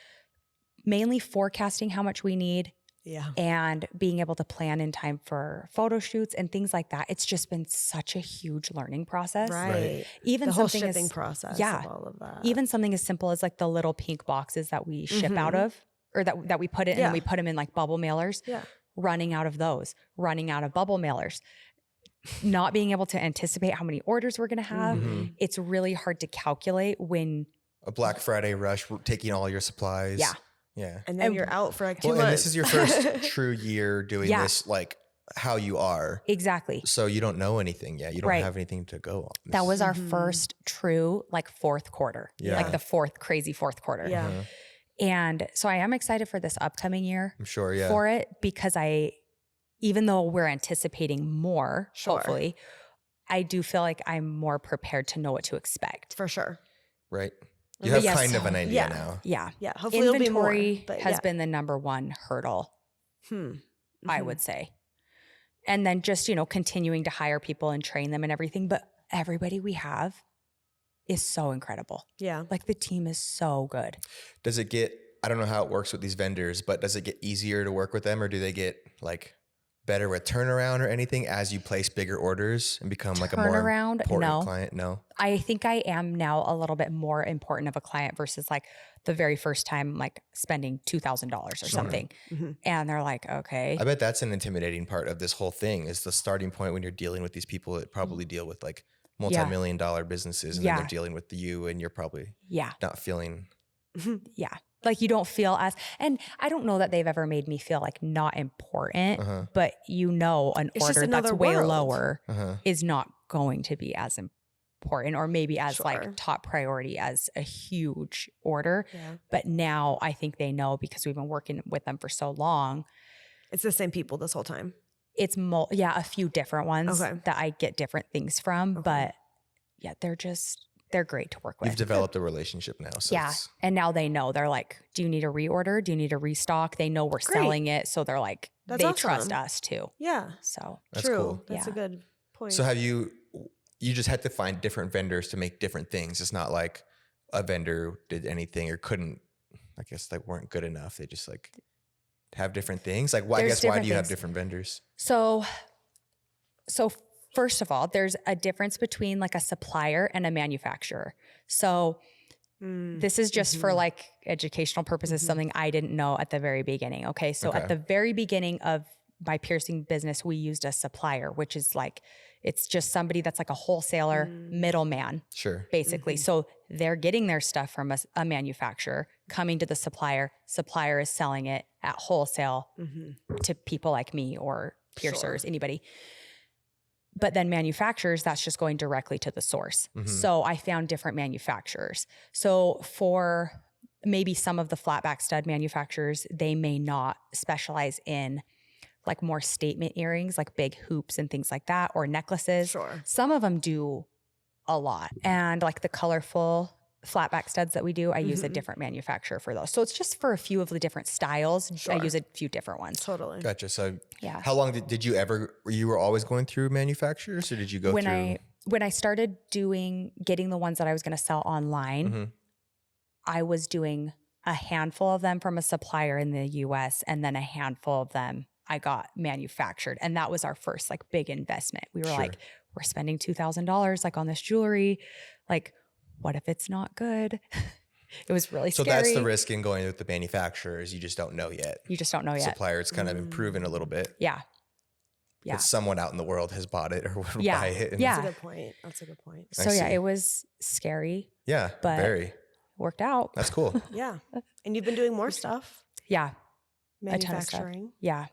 mainly forecasting how much we need Yeah. and being able to plan in time for photo shoots and things like that. It's just been such a huge learning process. Right. Even The whole something shipping as, process yeah. of all of that. even something as simple as like the little pink boxes that we ship out of, or that we put it in, Yeah. and we put them in like bubble mailers. Yeah. Running out of those, running out of bubble mailers, not being able to anticipate how many orders we're going to have. Mhm. It's really hard to calculate when, A Black Friday rush, taking all your supplies. Yeah. Yeah. And then And- you're out for like 2 Well, months. and this is your first true year doing Yeah. this, like how you are. exactly. So you don't know anything yet. You don't Right. have anything to go on. That was our Mhm. first true like fourth quarter, Yeah. like the crazy fourth quarter. Yeah. Uh-huh. And so I am excited for this upcoming year I'm sure. Yeah. for it, because even though we're anticipating more, Sure. hopefully, I do feel like I'm more prepared to know what to expect. for sure. Right. You But have yes, kind of an idea yeah. now. Yeah. Yeah. Hopefully it'll be Inventory more. But has yeah. been the number one hurdle, I Mhm. would say. And then just, continuing to hire people and train them and everything. But everybody we have is so incredible. Yeah. Like the team is so good. Does it get, I don't know how it works with these vendors, but does it get easier to work with them, or do they get like better with turnaround or anything as you place bigger orders and become like a more Turnaround? important No. client? No. I think I am now a little bit more important of a client versus like the very first time, like spending $2,000 or Sure. something. Mhm. And they're like, okay. I bet that's an intimidating part of this whole thing, is the starting point when you're dealing with these people that probably deal with like multi-million dollar businesses, and then Yeah. they're dealing with you, and you're probably Yeah. not feeling. Yeah. Like you don't feel as, and I don't know that they've ever made me feel like not important, Uh-huh. but an It's just order that's another way world. lower Uh-huh. is not going to be as important, or maybe as Sure. like top priority as a huge order. Yeah. But now I think they know, because we've been working with them for so long. It's the same people this whole time. It's a few different ones Okay. that I get different things from, Okay. but yeah, they're great to work with. You've developed a relationship now. So Yeah. it's- And now they know. They're like, do you need a reorder? Do you need a restock? They know we're Great. selling it. So they're like, That's they trust awesome. us too. Yeah. So That's True. cool. That's a Yeah. good point. So have you just had to find different vendors to make different things? It's not like a vendor did anything or couldn't, I guess they weren't good enough. They just like have different things. Like, why, I There's guess, why different do you have things. different vendors? So first of all, there's a difference between like a supplier and a manufacturer. So this is just for like educational purposes, something I didn't know at the very beginning. Okay. So Okay. at the very beginning of my piercing business, we used a supplier, which is like, it's just somebody that's like a wholesaler middleman, Sure. basically. So they're getting their stuff from a manufacturer, coming to the supplier. Supplier is selling it at wholesale to people like me or piercers, anybody. But then manufacturers, that's just going directly to the source. So I found different manufacturers. So for maybe some of the flatback stud manufacturers, they may not specialize in like more statement earrings, like big hoops and things like that, or necklaces. Sure. Some of them do a lot. And like the colorful flatback studs that we do, I use a different manufacturer for those. So it's just for a few of the different styles. Sure. I use a few different ones. Totally. Gotcha. So Yeah. how long did you ever, you were always going through manufacturers, or did you go through? When I started getting the ones that I was going to sell online, Mhm. I was doing a handful of them from a supplier in the US, and then a handful of them I got manufactured. And that was our first like big investment. We were Sure. like, we're spending $2,000 like on this jewelry. Like, what if it's not good? It was really So scary. that's the risk in going with the manufacturers. You just don't know yet. You just don't know yet. Suppliers kind of improving a little bit. Yeah. Yeah. But someone out in the world has bought it or would Yeah. buy it. And Yeah. That's a good point. That's a good point. I So yeah, see. it was scary. Yeah. But- Very. Worked out. That's cool. Yeah. And you've been doing more stuff, Yeah. A ton of stuff. manufacturing. Yeah.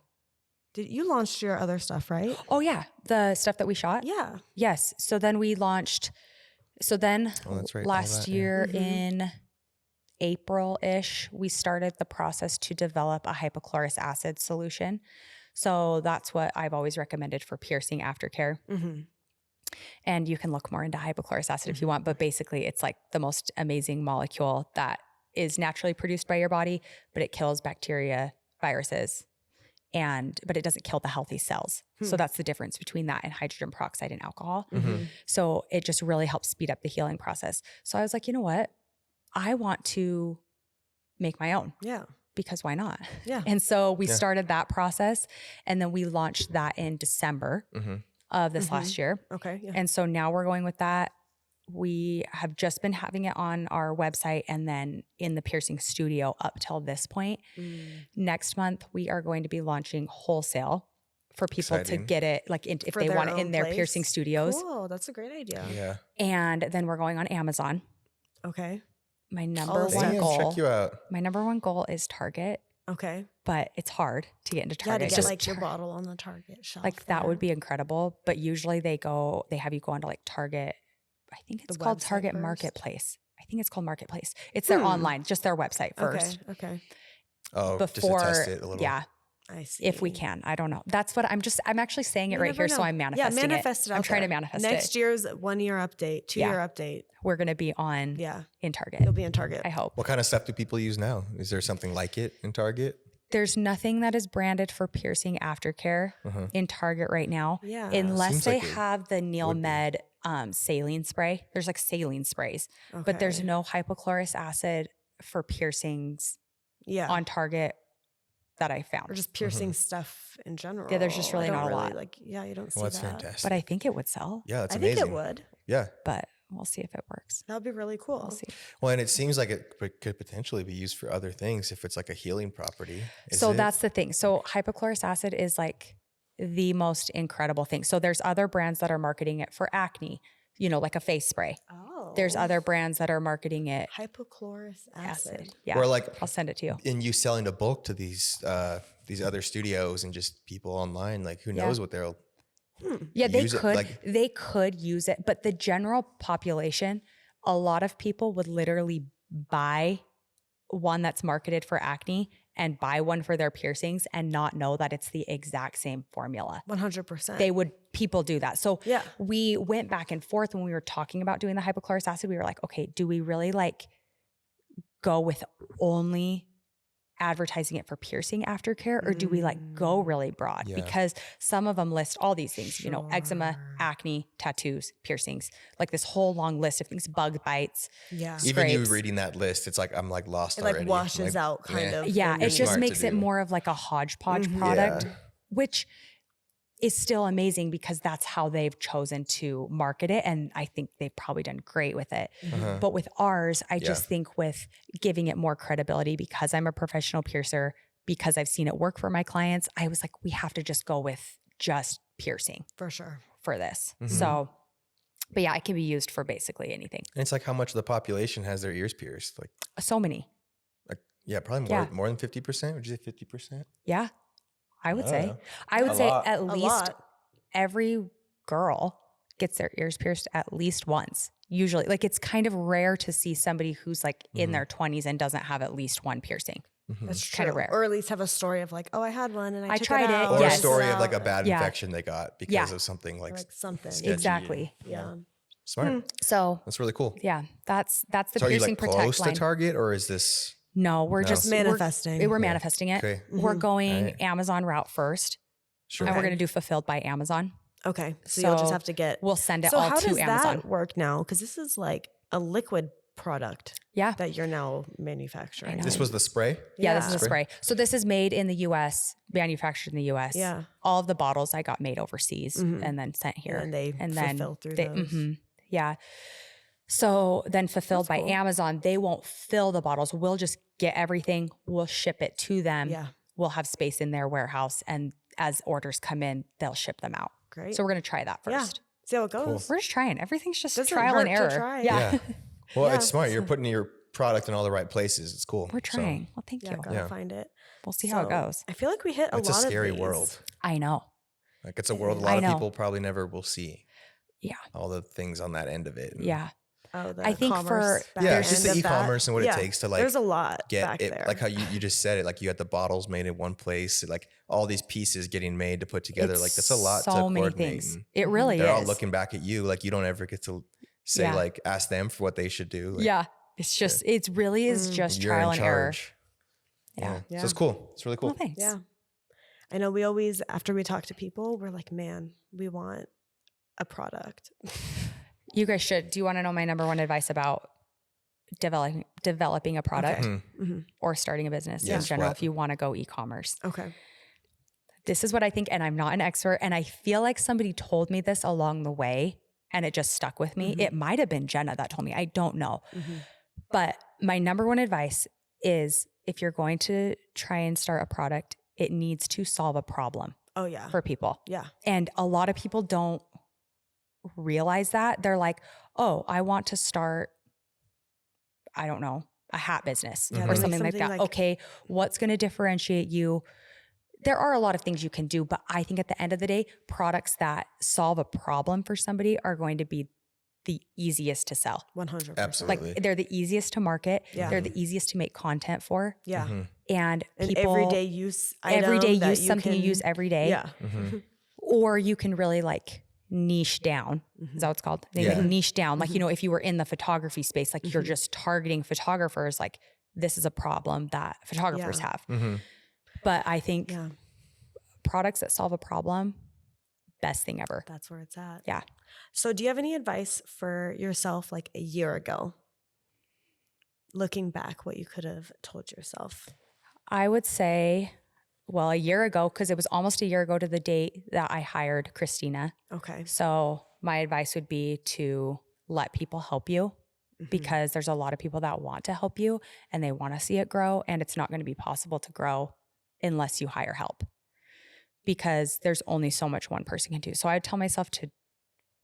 Did you launched your other stuff, right? Oh yeah. The stuff that we shot. Yeah. Yes. So then we launched. So then Oh, that's right. All last that, yeah. year Mhm. in April-ish, we started the process to develop a hypochlorous acid solution. So that's what I've always recommended for piercing aftercare. Mm-hmm. And you can look more into hypochlorous acid if you want, but basically it's like the most amazing molecule that is naturally produced by your body, but it kills bacteria, viruses, but it doesn't kill the healthy cells. So that's the difference between that and hydrogen peroxide and alcohol. Mm-hmm. So it just really helps speed up the healing process. So I was like, you know what? I want to make my own, Yeah. because why not? Yeah. And so we Yeah. started that process, and then we launched that in December Mm-hmm. of this last year. Okay. Yeah. And so now we're going with that. We have just been having it on our website and then in the piercing studio up till this point. Next month, we are going to be launching wholesale for people Exciting. to get it, like if For they their want it own in their place? piercing studios. Cool. That's a great idea. Yeah. And then we're going on Amazon. Okay. My All number the one steps. Damn, goal. check you out. My number one goal is Target, Okay. but it's hard to get into Yeah, Target. to get Just like your bottle on the Target shelf. like that there. would be incredible. But usually they have you go onto like Target. I think it's The called website Target first? Marketplace. I think it's called Marketplace. It's their online, just their website first. Okay. Okay. Oh, Before, just to test it a little. yeah, I see. if we can. I don't know. That's what I'm actually saying it You right never here. So know. I'm manifesting manifest it. I'm out trying to there. manifest Next it. year's 1 year update, 2 year update. We're going to be on Yeah. in Target. You'll be in Target. I hope. What kind of stuff do people use now? Is there something like it in Target? There's nothing that is branded for piercing aftercare in Target right now. Yeah. Unless Seems they like it have the Neil would be. Med saline spray. There's like saline sprays, but there's Okay. no hypochlorous acid for piercings Yeah. on Target that I found. or just piercing stuff in general. Yeah, there's just really I don't not a lot. Like, yeah, you don't see Well, that's that. fantastic. But I think it would sell. Yeah, that's I amazing. think it would. Yeah. But we'll see if it works. That would be really cool. We'll see. Well, and it seems like it could potentially be used for other things if it's like a healing property. Is So it? that's the thing. So hypochlorous acid is like the most incredible thing. So there's other brands that are marketing it for acne, like a face spray. Oh. There's other brands that are marketing it hypochlorous acid. acid. Yeah. Or like I'll send it to you. in you selling to bulk to these other studios and just people online, like who knows what they'll Yeah, they use it, could like- they could use it, but the general population, a lot of people would literally buy one that's marketed for acne and buy one for their piercings and not know that it's the exact same formula. 100%. People do that. So Yeah. we went back and forth when we were talking about doing the hypochlorous acid. We were like, okay, do we really like go with only advertising it for piercing aftercare, or do we like go really broad? Yeah. Because some of them list all these things, eczema, Sure. acne, tattoos, piercings, like this whole long list of things, bug bites. Yeah. even you Scrapes. reading that list, it's like I'm like lost It like already. washes Like, out kind meh. of. Yeah, when it you- just Smart to makes it do. more of like a hodgepodge Mhm. product, Yeah. which is still amazing because that's how they've chosen to market it. And I think they've probably done great with it. Uh-huh. But with ours, I just think with giving it more credibility, because I'm a professional piercer, because I've seen it work for my clients, I was like, we have to just go with just piercing For sure. for this. Mhm. So, but yeah, it can be used for basically anything. And it's like how much of the population has their ears pierced? Like So many. yeah, probably Yeah. more than 50%. Would you say 50%? Yeah, I would I say. don't know. I would A say lot. at A least lot. every girl gets their ears pierced at least once. Usually, like it's kind of rare to see somebody who's like in their 20s and doesn't have at least one piercing. Mhm. That's true. Kinda rare. Or at least have a story of like, oh, I had one and I I took tried it, out. Or yes. a story of Out, like a bad Yeah. infection they got because Yeah. of something or like like something. sketchy. Exactly. Yeah. Smart. So That's really cool. yeah, that's the So are you piercing like protect close line. to Target, or is this No, we're No. just Manifesting. We're manifesting it. okay? We're going Alright. Amazon route first, Sure. and we're Okay. going to do fulfilled by Amazon. Okay. So you'll just So have to get. We'll send it So all how to does Amazon. that work now? Because this is like a liquid product Yeah. that you're now manufacturing. This was the spray? Yeah, this is a Spray. spray. So this is made in the U.S., manufactured in the U.S. Yeah. All of the bottles I got made overseas and then sent here. And they fulfill through those. Yeah. So then fulfilled That's by cool. Amazon, they won't fill the bottles. We'll just get everything. We'll ship it to them. Yeah. We'll have space in their warehouse. And as orders come in, they'll ship them out. Great. So we're going to try that Yeah. first. See how it goes. We're just trying. Everything's just Doesn't trial and hurt to error. try. Yeah. Well, Yeah. it's smart. You're putting your product in all the right places. It's cool. We're trying. Well, thank Yeah, you. gotta find it. We'll see how it So, goes. I feel like we hit a It's lot a of scary these. world. I know. Like it's a world a I lot know. of people probably never will see. Yeah. All the things on that end of it. And Yeah. Oh, the I think commerce for- back Yeah, it's end just the of that. e-commerce and what it takes to like There's a lot get back it, there. like how you just said it, like you had the bottles made in one place, like all these pieces getting made to put together. It's like that's a lot to so many coordinate. things. and It really They're is. all looking back at you. Like you don't ever get to say Yeah. like ask them for what they should do. Like, Yeah. It's just, it really is just you're trial in and error. charge. Yeah. Yeah. So it's cool. It's really cool. Well, thanks. Yeah. I know we always, after we talk to people, we're like, man, we want a product. You guys should. Do you want to know my number one advice about developing a product Okay. Mhm. or starting a business in Yes, general what? if you want to go e-commerce? Okay. This is what I think, and I'm not an expert, and I feel like somebody told me this along the way and it just stuck with me. It might have been Jenna that told me. I don't know. But my number one advice is if you're going to try and start a product, it needs to solve a problem Oh, yeah. for people. Yeah. And a lot of people don't realize that. They're like, oh, I want to start, I don't know, a hat business Yeah, or like something like something that. like- Okay, what's going to differentiate you? There are a lot of things you can do, but I think at the end of the day, products that solve a problem for somebody are going to be the easiest to sell. 100%. Absolutely. Like they're the easiest to market. Yeah. They're the easiest to make content for. Yeah. And An people everyday use item everyday that use, something you can- use every day. Yeah. Or you can really like niche down. Is that what it's called? They Yeah. like niche down. Like, you know, if you were in the photography space, like you're just targeting photographers, like this is a problem that photographers Yeah. have. But I think Yeah. products that solve a problem, best thing ever. That's where it's at. Yeah. So do you have any advice for yourself like a year ago? Looking back, what you could have told yourself? I would say, well, a year ago, because it was almost a year ago to the date that I hired Christina. Okay. So my advice would be to let people help you because there's a lot of people that want to help you and they want to see it grow. And it's not going to be possible to grow unless you hire help because there's only so much one person can do. So I would tell myself to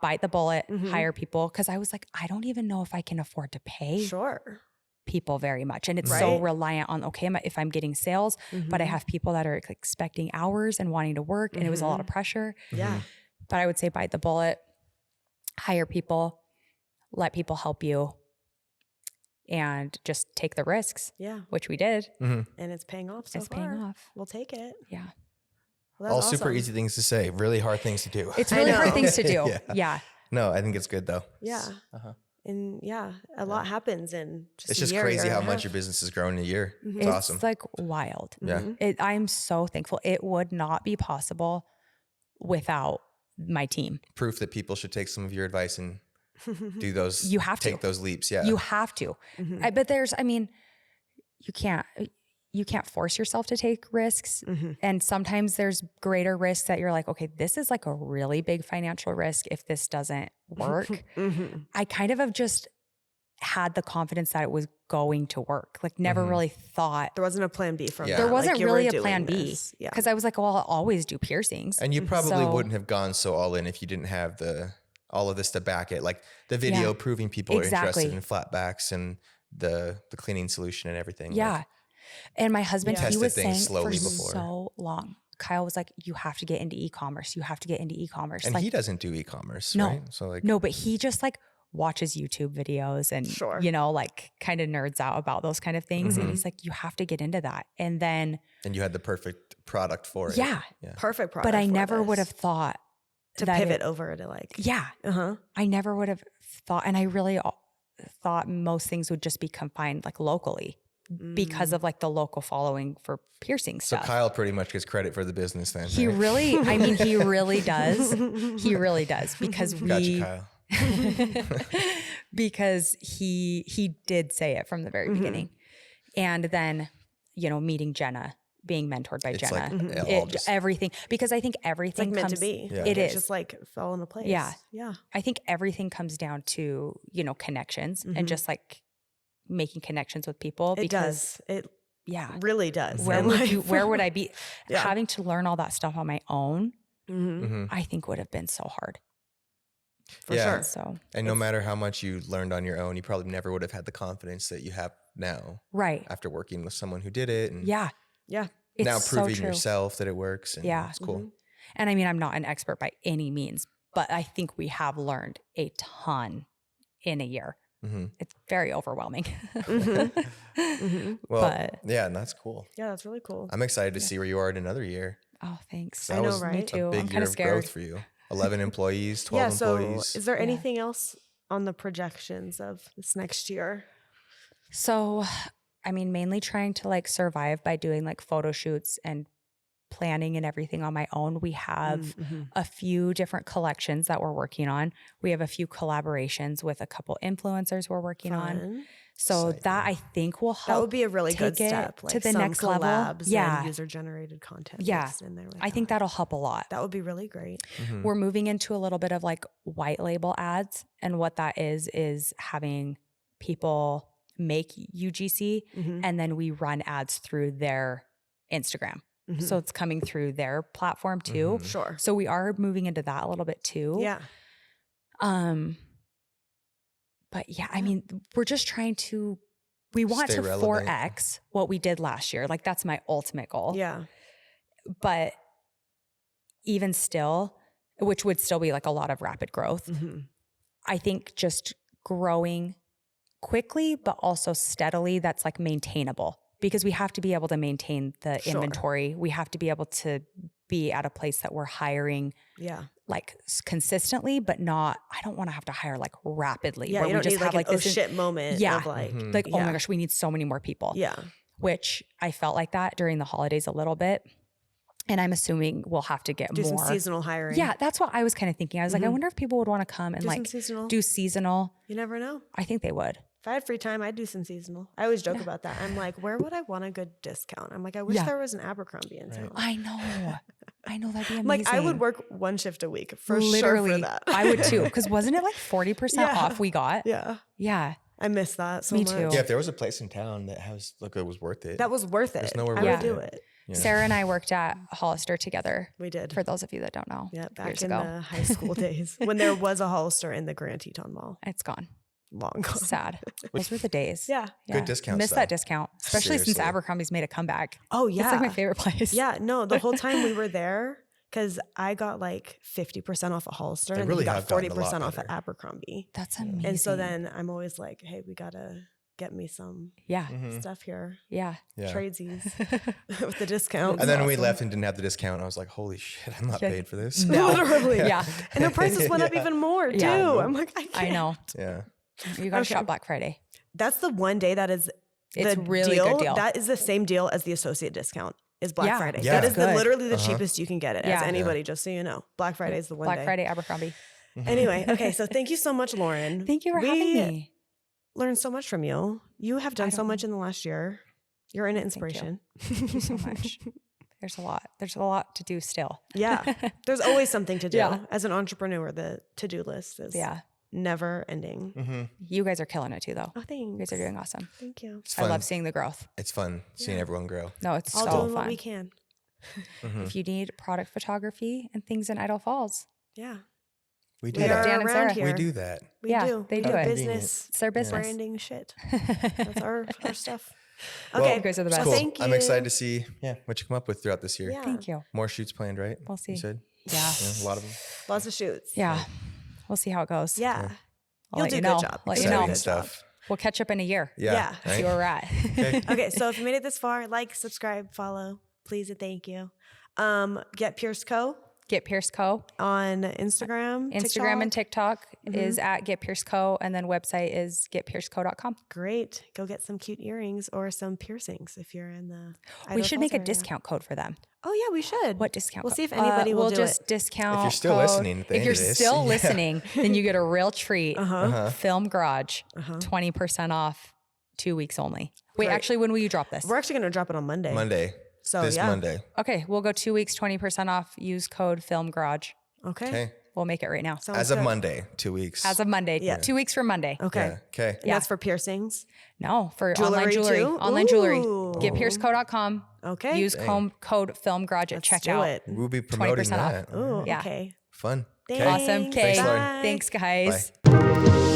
bite the bullet, hire people. Cause I was like, I don't even know if I can afford to pay Sure. people very much. And it's so Right. reliant on, okay, if I'm getting sales, but I have people that are expecting hours and wanting to work and it was a lot of pressure. Yeah. But I would say bite the bullet, hire people, let people help you, and just take the risks, Yeah. which we did. And it's paying off so It's far. paying off. We'll take it. Yeah. Well, that's All super awesome. easy things to say, really hard things to do. It's I really hard know. things to do. Yeah. Yeah. No, I think it's good though. Yeah. Uh-huh. And yeah, a lot happens in just It's a just year, crazy year how and a much half. your business has grown in a year. It's It's awesome. like wild. Yeah. I'm so thankful. It would not be possible without my team. Proof that people should take some of your advice and do those. You have to. take those leaps. Yeah. You have to. But there's, I mean, you can't force yourself to take risks. And sometimes there's greater risks that you're like, okay, this is like a really big financial risk if this doesn't work. I kind of have just had the confidence that it was going to work. Like never really thought There wasn't a plan B from Yeah. that. there wasn't like you were really a doing plan B. this. Yeah. Because I was like, well, I'll always do piercings. And you probably So- wouldn't have gone so all in if you didn't have all of this to back it. Like the video Yeah. proving people are Exactly. interested in flatbacks and the cleaning solution and everything. Yeah. Like, And my husband, he Tested was things saying slowly for before. so long, Kyle was like, you have to get into e-commerce. You have to get into e-commerce. and like, he doesn't do e-commerce, No. right? So like, no, but he just like watches YouTube videos and, Sure. you know, like kind of nerds out about those kind of things. And he's like, you have to get into that. And then, and you had the perfect product for it. yeah, Perfect product. but I for never this. would have thought to that pivot it- over to like, yeah, uh-huh. I never would have thought. And I really thought most things would just be confined like locally because of like the local following for piercing So stuff. Kyle pretty much gets credit for the business then. He right? really, I mean, he really does. He really does because Got you, we, Kyle. because he did say it from the very beginning. And then, you know, meeting Jenna, being mentored by It's Jenna, like it all just everything, because I think It's like everything meant comes, to be. Yeah. It is just like fell into place. Yeah. Yeah. I think everything comes down to, you know, connections and just like making connections with people. It does. It really does. Where in would life. where would I be? Yeah. Having to learn all that stuff on my own, Mhm. I think would have been so hard. For Yeah. sure. So, And no matter how much you learned on your own, you probably never would have had the confidence that you have now right. after working with someone who did it and Yeah. Yeah. It's now so proving true. yourself that it works. And Yeah. it's cool. And I mean, I'm not an expert by any means, but I think we have learned a ton in a year. Mhm. It's very overwhelming. Well, But- yeah, and that's cool. Yeah, that's really cool. I'm excited to see where you are in another year. Oh, thanks. That I know, was right? Me a too. big I'm year kind of of scared. growth for you. 11 employees, 12 Yeah. So employees. is there Yeah. anything else on the projections of this next year? So, I mean, mainly trying to like survive by doing like photo shoots and planning and everything on my own. We have a few different collections that we're working on. We have a few collaborations with a couple influencers we're working on. Fun. So Exciting. that I think will help. That would be a really good take it step. to Like the some next level. collabs Yeah. and user generated content. Yeah. mixed in there with I think that. that'll help a lot. That would be really great. Mhm. We're moving into a little bit of like white label ads. And what that is having people make UGC and then we run ads through their Instagram. So it's coming through their platform too. Mhm. Sure. So we are moving into that a little bit too. Yeah. But yeah, I mean, we're just trying to, we want Stay to relevant. 4X what we did last year. Like that's my ultimate goal. Yeah. But even still, which would still be like a lot of rapid growth, I think just growing quickly, but also steadily, that's like maintainable because we have to be able to maintain the Sure. inventory. We have to be able to be at a place that we're hiring Yeah. like consistently, but not, I don't want to have to hire like rapidly. Yeah. where You we don't just need have like an oh this in- shit moment Yeah. of like, like, oh yeah. my gosh, we need so many more people. Yeah. Which I felt like that during the holidays a little bit. And I'm assuming we'll have to get Do more. some seasonal hiring. Yeah, that's what I was kind of thinking. I was like, I wonder if people would want to come and Do some like seasonal. do seasonal. You never know. I think they would. If I had free time, I'd do some seasonal. I always joke about that. I'm like, where would I want a good discount? I'm like, I wish Yeah. there was an Abercrombie in town. I know. I know that'd be amazing. I'm like, I would work one shift a week for literally sure for that. I would too. Because wasn't it like 40% Yeah. off we got? Yeah. Yeah. I miss that so Me much. too. Yeah, if there was a place in town that has like it was worth it. That was worth it. nowhere I worth would do it. it. Yeah. Sarah and I worked at Hollister together. We did. For those of you that don't know. Yeah, back years in ago. the high school days when there was a Hollister in the Grand Teton Mall. It's gone. Long gone. Sad. Those were the days. Yeah. Good discounts, Miss though. that discount, especially since Seriously. Abercrombie's made a comeback. Oh yeah. It's like my favorite place. Yeah. No, the whole time we were there, because I got like 50% off at Hollister They and really then have got gotten a 40% lot off at better. Abercrombie. That's amazing. And so then I'm always like, hey, we gotta get me some yeah. stuff here. Yeah. Yeah. Tradesies with the discount. And then we Awesome. left and didn't have the discount. I was like, holy shit, I'm not Yeah. paid for this. No. Literally. Yeah. And the prices went up Yeah. even more too. Yeah. I'm like, I can't. I know. Yeah. You got to Okay. shop Black Friday. That's the one day that is It's the really deal. good deal. That is the same deal as the associate discount is Black Yeah. Friday. Yeah. That is Good. literally the Uh-huh. cheapest you can get it as Yeah. anybody, just so you know. Black Friday is the one Black day. Friday, Abercrombie. Anyway, okay, so thank you so much, Lorin. Thank you for having me. Learned so much from you. You have done I so don't much in the last year. You're an Thank you. inspiration. Thank you so much. There's a lot. There's a lot to do still. Yeah. There's always something to do. Yeah. As an entrepreneur, the to-do list is Yeah. never ending. Mm-hmm. You guys are killing it too, though. Oh, You thanks. guys are doing awesome. Thank you. It's I fun. love seeing the growth. It's fun seeing everyone grow. No, it's All so doing what fun. we can. Mhm. If you need product photography and things in Idle Falls, Yeah. We do We Hit up are that. Dan and around Sarah. here. We do that. We Yeah, do. they We do it. business, it's their business. branding shit. That's our stuff. Well, Okay. You guys are the it's best. cool. Thank I'm you. excited to see what you come up with throughout this year. Yeah. Thank you. More shoots planned, right? We'll see. You said? Yeah. Yeah, a lot of them. Lots of shoots. Yeah. We'll see how it goes. Yeah. I'll You'll let do you a know. good job. Let you You'll do know. a Exciting good job. stuff. We'll catch up in a year. Yeah. right? See where we're at. Okay. Okay, so if you made it this far, like, subscribe, follow, please and thank you. Get Pierce Co. Get Pierced Co. On Instagram, Instagram and TikTok? TikTok is at Get Pierced Co. And then website is getpiercedco.com. Great. Go get some cute earrings or some piercings if you're in the We Idaho should make a Falls area. discount code for them. Oh yeah, we should. What discount? We'll code? see if anybody will We'll do just it. discount. If you're still code. listening at the if end you're of this, still yeah. listening, then you get a real treat. Film Garage, 20% off, 2 weeks only. Wait, Great. actually, when will you drop this? We're actually going to drop it on Monday. Monday. So This yeah. Monday. Okay, we'll go 2 weeks, 20% off. Use code Film Garage. Okay. Okay. We'll make it right now. Sounds As of good. Monday, 2 weeks. As of Monday. Yeah. 2 weeks from Monday. Okay. Yeah. Okay. And Yeah. that's for piercings. No, for Jewelry online jewelry. too? Online jewelry. Ooh. Getpiercedco.com. Okay. Use code Film Garage at Let's checkout. do it. We'll be promoting 20% off. that. Ooh, Yeah. okay. Fun. Thanks. Okay. Awesome. Okay. Thanks, Lorin. Thanks, guys. Bye.